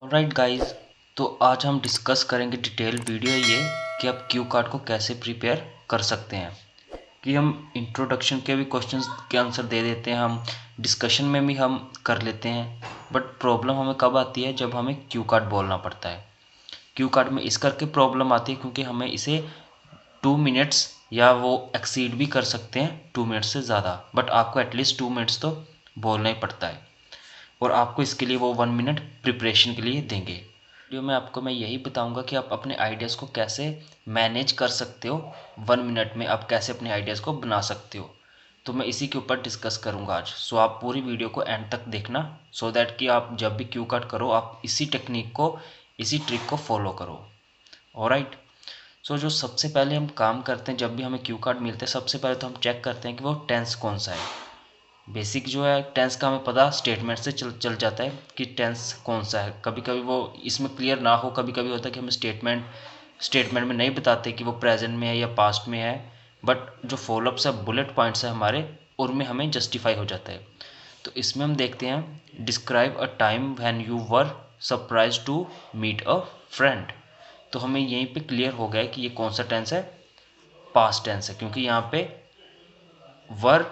Alright guys, तो आज हम डिस्कस करेंगे डिटेल वीडियो ये कि आप क्यू कार्ड को कैसे प्रिपेयर कर सकते हैं। कि हम इंट्रोडक्शन के भी क्वेश्चंस के आंसर दे देते हैं, हम डिस्कशन में भी हम कर लेते हैं, बट प्रॉब्लम हमें कब आती है जब हमें क्यू कार्ड बोलना पड़ता है। क्यू कार्ड में इस करके प्रॉब्लम आती है क्योंकि हमें इसे 2 मिनट्स या वो एक्सीड भी कर सकते हैं 2 मिनट्स से ज़्यादा, बट आपको एटलीस्ट 2 मिनट्स तो बोलना ही पड़ता है और आपको इसके लिए वो 1 मिनट प्रिपरेशन के लिए देंगे। वीडियो में आपको मैं यही बताऊंगा कि आप अपने आइडियाज़ को कैसे मैनेज कर सकते हो। 1 मिनट में आप कैसे अपने आइडियाज़ को बना सकते हो, तो मैं इसी के ऊपर डिस्कस करूंगा आज। सो आप पूरी वीडियो को एंड तक देखना, सो दैट कि आप जब भी क्यू कार्ड करो आप इसी टेक्निक को, इसी ट्रिक को फॉलो करो। ऑलराइट। सो जो सबसे पहले हम काम करते हैं जब भी हमें क्यू कार्ड मिलते हैं, सबसे पहले तो हम चेक करते हैं कि वो टेंस कौन सा है। बेसिक जो है टेंस का हमें पता स्टेटमेंट से चल जाता है कि टेंस कौन सा है। कभी कभी वो इसमें क्लियर ना हो, कभी कभी होता है कि हमें स्टेटमेंट में नहीं बताते कि वो प्रेजेंट में है या पास्ट में है, बट जो फॉलोअप्स है, बुलेट पॉइंट्स है हमारे, उनमें हमें जस्टिफाई हो जाता है। तो इसमें हम देखते हैं, describe a time when you were surprise to meet a friend. तो हमें यहीं पे क्लियर हो गया कि ये कौन सा टेंस है, पास्ट टेंस है, क्योंकि यहाँ पे वर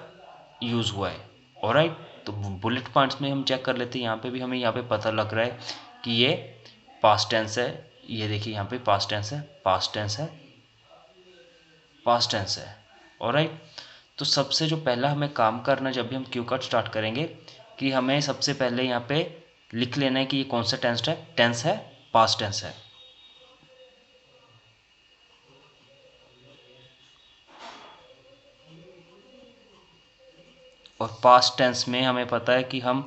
यूज़ हुआ है। ऑलराइट। तो बुलेट पॉइंट्स में हम चेक कर लेते हैं, यहाँ पे भी हमें यहाँ पे पता लग रहा है कि ये पास्ट टेंस है। ये देखिए यहाँ पे पास्ट टेंस है, पास्ट टेंस है, पास्ट टेंस है। ऑलराइट। तो सबसे जो पहला हमें काम करना जब भी हम क्यू कार्ड स्टार्ट करेंगे, कि हमें सबसे पहले यहाँ पे लिख लेना है कि ये कौन सा टेंस है, पास्ट टेंस है। और पास्ट टेंस में हमें पता है कि हम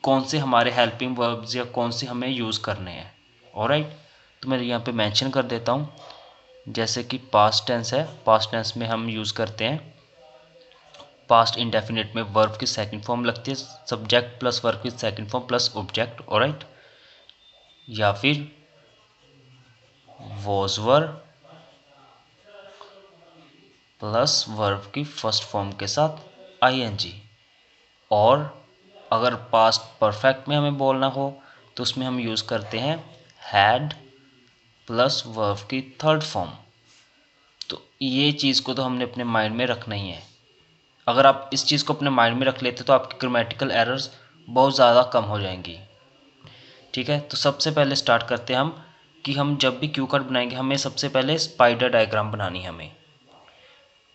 कौन से हमारे हेल्पिंग वर्ब्स या कौन से हमें यूज़ करने हैं। ऑलराइट। तो मैं यहाँ पे मेंशन कर देता हूँ, जैसे कि पास्ट टेंस है, पास्ट टेंस में हम यूज़ करते हैं पास्ट इंडेफिनिट में वर्ब की सेकंड फॉर्म लगती है सब्जेक्ट प्लस वर्ब की second form plus object. Alright. या फिर वॉज वर प्लस वर्ब की फर्स्ट फॉर्म के साथ आईएनजी। और अगर पास्ट परफेक्ट में हमें बोलना हो तो उसमें हम यूज़ करते हैं हैड प्लस वर्ब की थर्ड फॉर्म। तो ये चीज़ को तो हमने अपने माइंड में रखना ही है। अगर आप इस चीज़ को अपने माइंड में रख लेते तो आपकी ग्रामेटिकल एरर्स बहुत ज़्यादा कम हो जाएंगी। ठीक है। तो सबसे पहले स्टार्ट करते हैं हम, कि हम जब भी क्यू कार्ड बनाएंगे हमें सबसे पहले स्पाइडर डायग्राम बनानी है।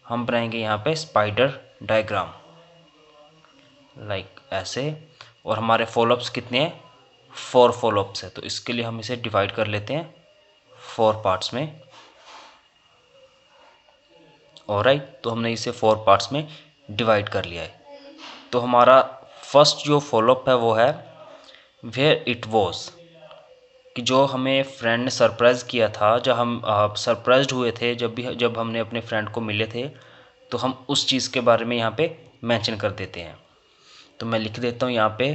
हम बनाएंगे यहाँ पे स्पाइडर डायग्राम लाइक ऐसे। और हमारे फॉलोअप्स कितने हैं, 4 फॉलोअप्स है। तो इसके लिए हम इसे डिवाइड कर लेते हैं 4 पार्ट्स में। ऑलराइट। तो हमने इसे 4 पार्ट्स में डिवाइड कर लिया है। तो हमारा फर्स्ट जो फॉलोअप है वो है वेयर इट वॉज, कि जो हमें फ्रेंड ने सरप्राइज़ किया था, जब हम सरप्राइज्ड हुए थे, जब हमने अपने फ्रेंड को मिले थे, तो हम उस चीज़ के बारे में यहाँ पे मेंशन कर देते हैं। तो मैं लिख देता हूँ यहाँ पे,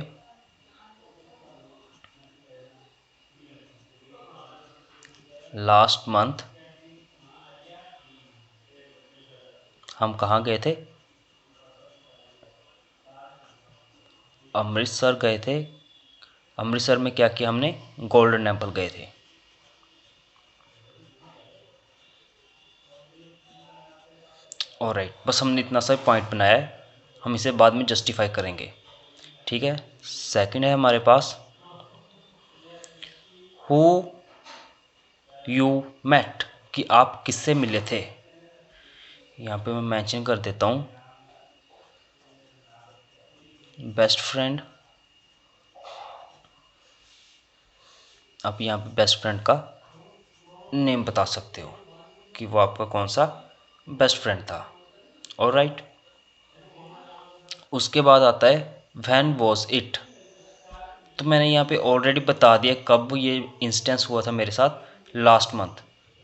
लास्ट मंथ हम कहाँ गए थे, अमृतसर गए थे। अमृतसर में क्या किया हमने, गोल्डन टेम्पल गए थे। ऑलराइट। बस हमने इतना सा पॉइंट बनाया है, हम इसे बाद में जस्टिफाई करेंगे। ठीक है। सेकंड है हमारे पास हु यू मेट, कि आप किससे मिले थे। यहाँ पे मैं मेंशन कर देता हूँ बेस्ट फ्रेंड। आप यहाँ पे बेस्ट फ्रेंड का नेम बता सकते हो कि वो आपका कौन सा बेस्ट फ्रेंड था। ऑलराइट। उसके बाद आता है व्हेन वॉज इट। तो मैंने यहाँ पे ऑलरेडी बता दिया कब ये इंस्टेंस हुआ था मेरे साथ, लास्ट मंथ।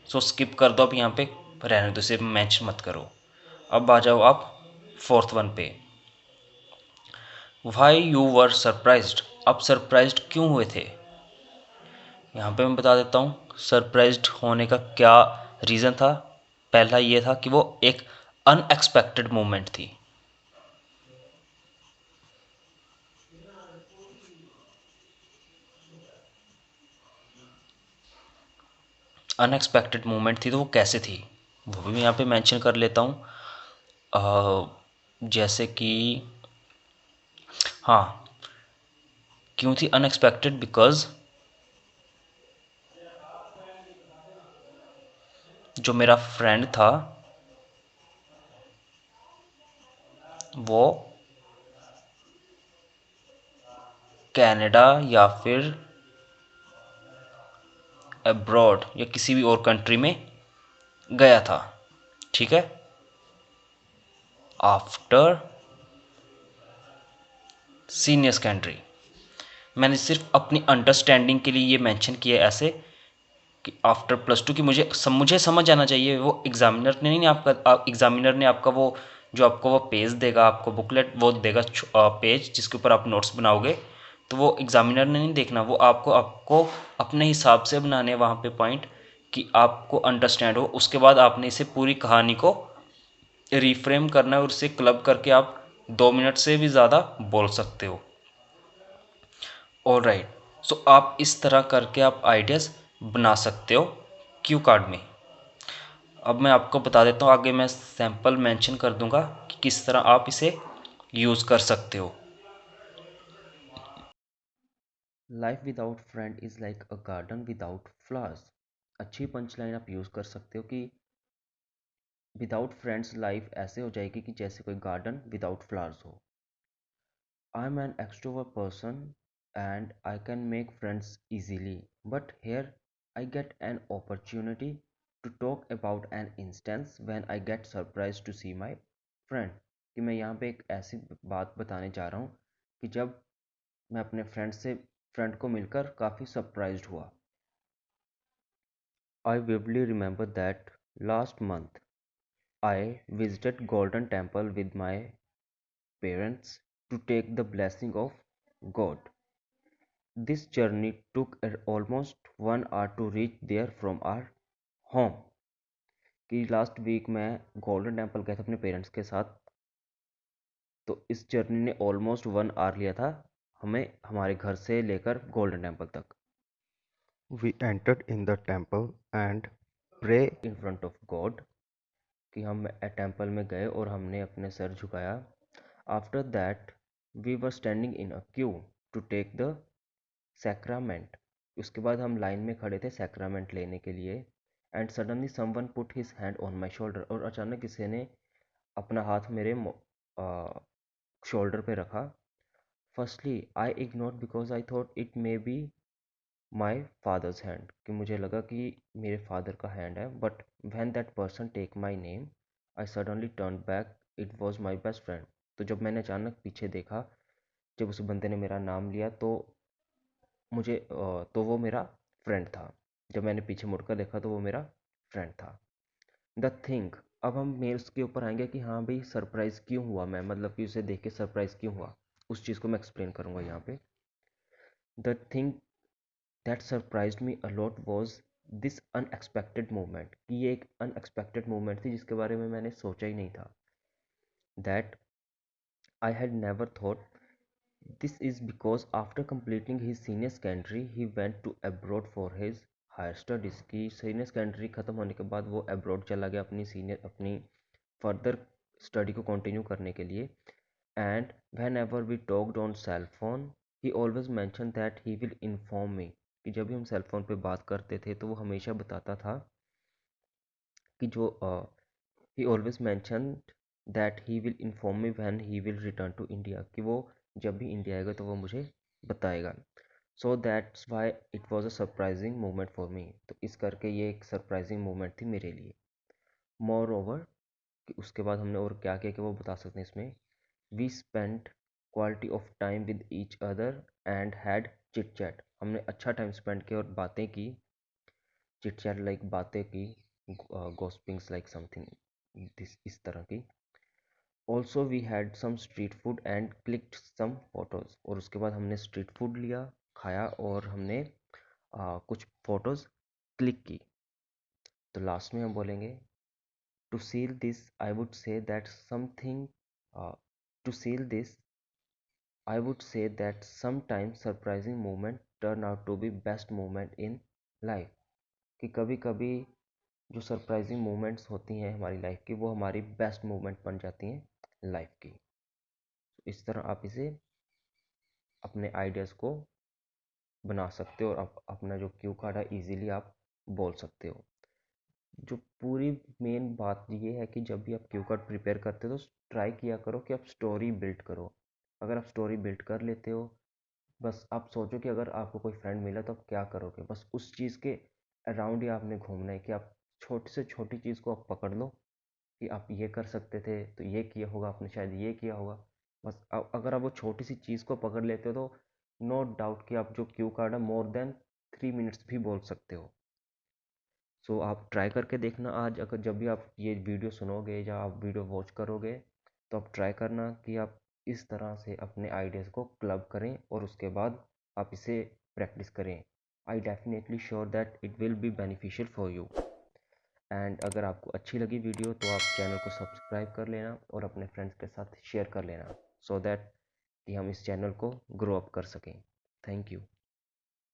सो स्किप कर दो, अब यहाँ पे रहने दो, इसे मैच मत करो। अब आ जाओ आप फोर्थ वन पे, वाई यू वर सरप्राइज्ड। आप सरप्राइज्ड क्यों हुए थे। यहाँ पे मैं बता देता हूँ सरप्राइज्ड होने का क्या रीज़न था। पहला ये था कि वो एक अनएक्सपेक्टेड मोमेंट थी। अनएक्सपेक्टेड मोमेंट थी तो वो कैसे थी वो भी मैं यहाँ पे मेंशन कर लेता हूँ। जैसे कि हाँ, क्यों थी अनएक्सपेक्टेड? बिकॉज जो मेरा फ्रेंड था वो कनाडा या फिर अब्रॉड या किसी भी और कंट्री में गया था, ठीक है, आफ्टर सीनियर सेकेंडरी। मैंने सिर्फ अपनी अंडरस्टैंडिंग के लिए ये मेंशन किया है ऐसे कि आफ्टर +2 की मुझे समझ आना चाहिए। वो एग्जामिनर ने नहीं, आपका एग्जामिनर ने आपका वो जो आपको वो पेज देगा, आपको बुकलेट वो देगा, पेज जिसके ऊपर आप नोट्स बनाओगे, तो वो एग्जामिनर ने नहीं देखना, वो आपको आपको अपने हिसाब से बनाने वहाँ पे पॉइंट कि आपको अंडरस्टैंड हो। उसके बाद आपने इसे पूरी कहानी को रिफ्रेम करना है और उसे क्लब करके आप 2 मिनट से भी ज़्यादा बोल सकते हो। ऑलराइट, सो आप इस तरह करके आप आइडियाज़ बना सकते हो क्यू कार्ड में। अब मैं आपको बता देता हूँ, आगे मैं सैंपल मेंशन कर दूंगा कि किस तरह आप इसे यूज़ कर सकते हो। Life without friend is like a garden without flowers. अच्छी पंच लाइन आप यूज़ कर सकते हो कि विदाउट फ्रेंड्स लाइफ ऐसे हो जाएगी कि जैसे कोई गार्डन विदाउट फ्लावर्स हो। I am an extrovert person and I can make friends easily. But here I get an opportunity to talk about an instance when I get surprised to see my friend। कि मैं यहाँ पे एक ऐसी बात बताने जा रहा हूँ कि जब मैं अपने फ्रेंड को मिलकर काफ़ी सरप्राइज्ड हुआ। I vividly remember that last month I visited Golden Temple with my parents to take the blessing of God। This journey took almost 1 hour to reach there from our home। कि last week मैं golden temple गया था अपने parents के साथ, तो इस journey ने ऑलमोस्ट 1 आवर लिया था हमें हमारे घर से लेकर गोल्डन टेम्पल तक। We entered in the temple and pray in front of God. कि हम टेम्पल में गए और हमने अपने सर झुकाया। After that we were standing in a queue to take the sacrament. उसके बाद हम लाइन में खड़े थे सैक्रामेंट लेने के लिए। And suddenly someone put his hand on my shoulder. और अचानक किसी ने अपना हाथ मेरे शोल्डर पे रखा। Firstly I ignored because I thought it may be my father's hand, कि मुझे लगा कि मेरे फादर का हैंड है। But when that person take my name I suddenly turn back, it was my best friend. तो जब मैंने अचानक पीछे देखा, जब उस बंदे ने मेरा नाम लिया तो तो वो मेरा फ्रेंड था। जब मैंने पीछे मुड़कर देखा तो वो मेरा फ्रेंड था। द थिंग, अब हम मेरे उसके ऊपर आएंगे कि हाँ भाई सरप्राइज़ क्यों हुआ मैं, मतलब कि उसे देख के सरप्राइज़ क्यों हुआ, उस चीज़ को मैं एक्सप्लेन करूँगा यहाँ पे। The thing that surprised me a lot was this unexpected moment. कि ये एक अनएक्सपेक्टेड मोमेंट थी जिसके बारे में मैंने सोचा ही नहीं था। That I had never thought. This is because after completing his senior secondary, he went to abroad for his higher studies। की सीनियर सेकेंडरी ख़त्म होने के बाद वो अब्रॉड चला गया अपनी फर्दर स्टडी को कंटिन्यू करने के लिए। And whenever we talked on cell phone he always mention that he will inform me. कि जब भी हम सेल फोन पे बात करते थे तो वो हमेशा बताता था कि जो he always mentioned that he will inform me when he will return to India. कि वो जब भी इंडिया आएगा तो वो मुझे बताएगा। So that's why it was a surprising moment for me. तो इस करके ये एक सरप्राइजिंग मोमेंट थी मेरे लिए। मोर ओवर, कि उसके बाद हमने और क्या किया कि वो बता सकते हैं इसमें। We spend quality of time with each other and had chit chat. हमने अच्छा टाइम स्पेंड किया और बातें की। चिट चैट लाइक बातें की, गॉसिपिंग्स लाइक समथिंग दिस इस तरह की। Also we had some street food and clicked some photos. और उसके बाद हमने स्ट्रीट फूड लिया, खाया और हमने कुछ फ़ोटोज़ क्लिक की। तो लास्ट में हम बोलेंगे to seal this I would say that something to seal this I would say that sometimes surprising moment turn out to be best moment in life. कि कभी कभी जो सरप्राइजिंग मोमेंट्स होती हैं हमारी लाइफ की, वो हमारी बेस्ट मोमेंट बन जाती हैं लाइफ की। इस तरह आप इसे अपने आइडियाज़ को बना सकते हो और अपना जो क्यू कार्ड है ईजिली आप बोल सकते हो। जो पूरी मेन बात ये है कि जब भी आप क्यू कार्ड प्रिपेयर करते हो तो ट्राई किया करो कि आप स्टोरी बिल्ड करो। अगर आप स्टोरी बिल्ड कर लेते हो, बस आप सोचो कि अगर आपको कोई फ्रेंड मिला तो आप क्या करोगे, बस उस चीज़ के अराउंड ही आपने घूमना है कि आप छोटी से छोटी चीज़ को आप पकड़ लो कि आप ये कर सकते थे तो ये किया होगा आपने, शायद ये किया होगा। बस अगर आप वो छोटी सी चीज़ को पकड़ लेते हो तो नो डाउट कि आप जो क्यू कार्ड है मोर देन 3 मिनट्स भी बोल सकते हो। सो आप ट्राई करके देखना आज, अगर जब भी आप ये वीडियो सुनोगे या आप वीडियो वॉच करोगे तो आप ट्राई करना कि आप इस तरह से अपने आइडियाज़ को क्लब करें और उसके बाद आप इसे प्रैक्टिस करें। I definitely sure that it will be beneficial for you. And अगर आपको अच्छी लगी वीडियो तो आप चैनल को सब्सक्राइब कर लेना और अपने फ्रेंड्स के साथ शेयर कर लेना, सो दैट कि हम इस चैनल को ग्रो अप कर सकें। Thank you.